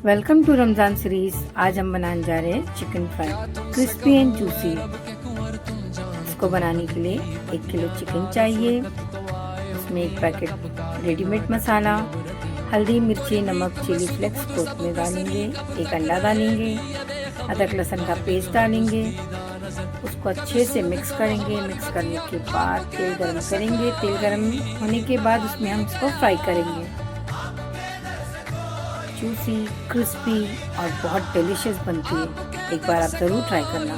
Welcome to Ramzan series. आज हम बनाने जा रहे हैं chicken fry crispy and juicy. इसको बनाने के लिए 1 किलो चिकन चाहिए। उसमें 1 पैकेट रेडीमेड मसाला, हल्दी, मिर्ची, नमक, चिली फ्लेक्स, कोतमीर डालेंगे, 1 अंडा डालेंगे, अदरक लहसुन का पेस्ट डालेंगे। उसको अच्छे से मिक्स करेंगे। मिक्स करने के बाद तेल गर्म करेंगे। तेल गर्म होने के बाद उसमें हम इसको फ्राई करेंगे। जूसी, क्रिस्पी और बहुत डिलीशियस बनती है। एक बार आप ज़रूर ट्राई करना।